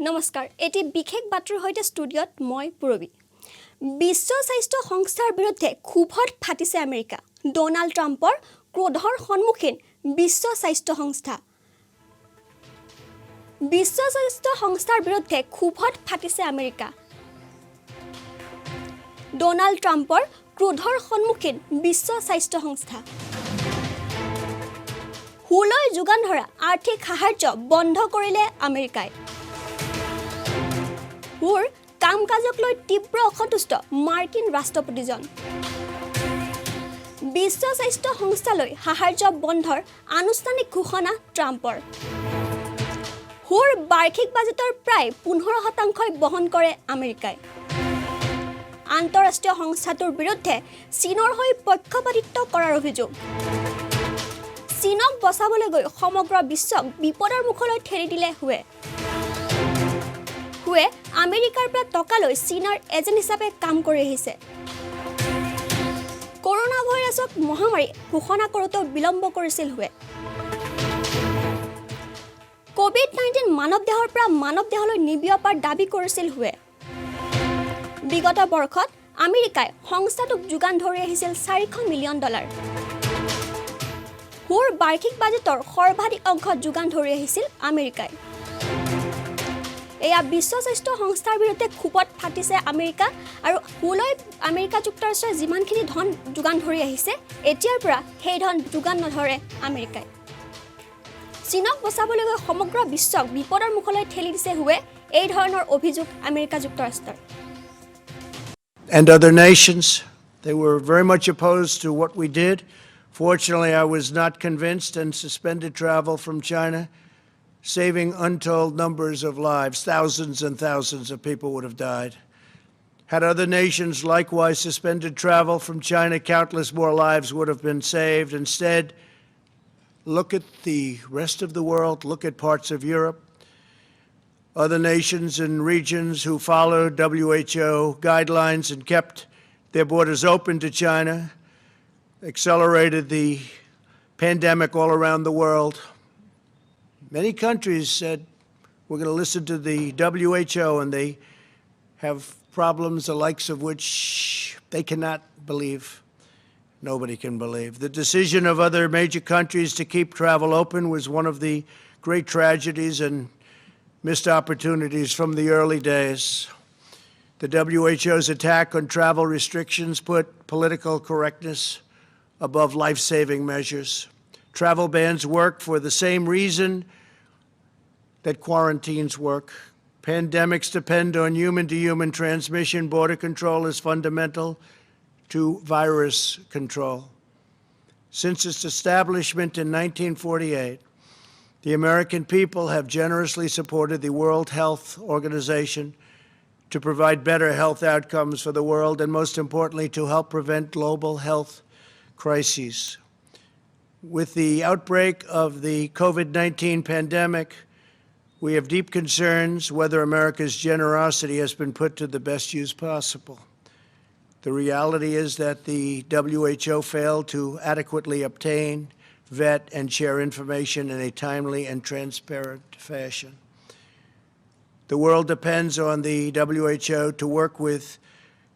নমস্কাৰ এটি বিশেষ বাতৰিৰ সৈতে ষ্টুডিঅ'ত মই পুৰবী বিশ্ব স্বাস্থ্য সংস্থাৰ বিৰুদ্ধে ক্ষোভত ফাটিছে আমেৰিকা ডোনাল্ড ট্ৰাম্পৰ ক্ৰোধৰ সন্মুখীন বিশ্ব স্বাস্থ্য সংস্থা বিশ্ব স্বাস্থ্য সংস্থাৰ বিৰুদ্ধে ক্ষোভত ফাটিছে আমেৰিকা ডোনাল্ড ট্ৰাম্পৰ ক্ৰোধৰ সন্মুখীন বিশ্ব স্বাস্থ্য সংস্থা হুলৈ যোগান ধৰা আৰ্থিক সাহায্য বন্ধ কৰিলে আমেৰিকাই হুৰ কাম-কাজক লৈ তীব্ৰ অসন্তুষ্ট মাৰ্কিন ৰাষ্ট্ৰপতিজন বিশ্ব স্বাস্থ্য সংস্থালৈ সাহায্য বন্ধৰ আনুষ্ঠানিক ঘোষণা ট্ৰাম্পৰ হুৰ বাৰ্ষিক বাজেটৰ প্ৰায় 15% বহন কৰে আমেৰিকাই আন্তঃৰাষ্ট্ৰীয় সংস্থাটোৰ বিৰুদ্ধে চীনৰ হৈ পক্ষপাতিত্ব কৰাৰ অভিযোগ চীনক বচাবলৈ গৈ সমগ্ৰ বিশ্বক বিপদৰ মুখলৈ ঠেলি দিলে হুৱে আমেৰিকাৰ পৰা টকা লৈ চীনৰ এজেণ্ট হিচাপে কাম কৰি আহিছে কৰোনা ভাইৰাছক মহামাৰী ঘোষণা কৰোঁতে বিলম্ব কৰিছিল হুৱে কোভিড-19 মানৱ দেহৰ পৰা মানৱ দেহলৈ নিবিয়পাৰ দাবী কৰিছিল হুৱে বিগত বৰ্ষত আমেৰিকাই সংস্থাটোক যোগান ধৰি আহিছিল $400 মিলিয়ন হুৰ বাৰ্ষিক বাজেটৰ সৰ্বাধিক অংশ যোগান ধৰি আহিছিল আমেৰিকাই এয়া বিশ্ব স্বাস্থ্য সংস্থাৰ বিৰুদ্ধে ক্ষোভত ফাটিছে আমেৰিকা আৰু হুলৈ আমেৰিকা যুক্তৰাষ্ট্ৰই যিমানখিনি ধন যোগান ধৰি আহিছে এতিয়াৰ পৰা সেই ধন যোগান নধৰে আমেৰিকাই চীনক বচাবলৈ গৈ সমগ্ৰ বিশ্বক বিপদৰ মুখলৈ ঠেলি দিছে হুৱে এই ধৰণৰ অভিযোগ আমেৰিকা যুক্তৰাষ্ট্ৰৰ And other nations, they were very much opposed to what we did. Fortunately, I was not convinced and suspended travel from China, saving untold numbers of lives. Thousands and thousands of people would have died. Had other nations likewise suspended travel from China, countless more lives would have been saved. Instead, look at the rest of the world, look at parts of Europe, other nations and regions who followed WHO guidelines and kept their borders open to China, accelerated the pandemic all around the world. Many countries said, we're going to listen to the WHO, and they have problems the likes of which they cannot believe. Nobody can believe. The decision of other major countries to keep travel open was one of the great tragedies and missed opportunities from the early days. The WHO's attack on travel restrictions put political correctness above life-saving measures. Travel bans work for the same reason that quarantines work. Pandemics depend on human-to-human transmission. Border control is fundamental to virus control. Since its establishment in 1948, the American people have generously supported the World Health Organization to provide better health outcomes for the world and, most importantly, to help prevent global health crises. With the outbreak of the COVID-19 pandemic, we have deep concerns whether America's generosity has been put to the best use possible. The reality is that the WHO failed to adequately obtain, vet, and share information in a timely and transparent fashion. The world depends on the WHO to work with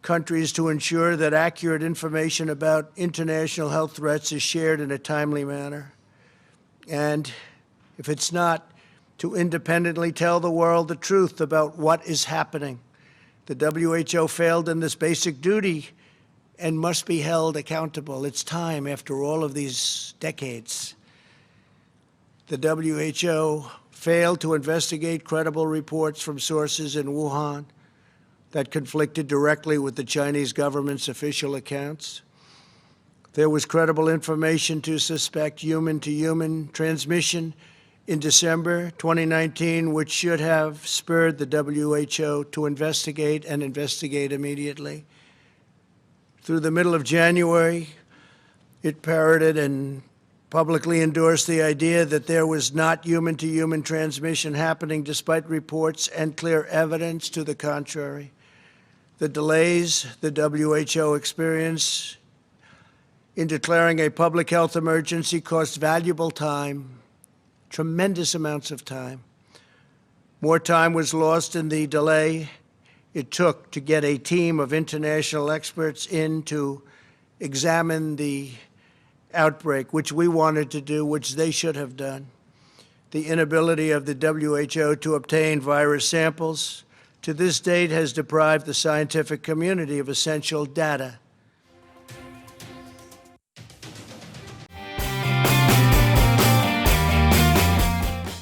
countries to ensure that accurate information about international health threats is shared in a timely manner. And if it's not, to independently tell the world the truth about what is happening. The WHO failed in this basic duty and must be held accountable. It's time after all of these decades. The WHO failed to investigate credible reports from sources in Wuhan that conflicted directly with the Chinese government's official accounts. There was credible information to suspect human-to-human transmission in December 2019, which should have spurred the WHO to investigate immediately. Through the middle of January, it parroted and publicly endorsed the idea that there was not human-to-human transmission happening despite reports and clear evidence to the contrary. The delays the WHO experienced in declaring a public health emergency cost valuable time, tremendous amounts of time. More time was lost in the delay it took to get a team of international experts in to examine the outbreak, which we wanted to do, which they should have done. The inability of the WHO to obtain virus samples to this date has deprived the scientific community of essential data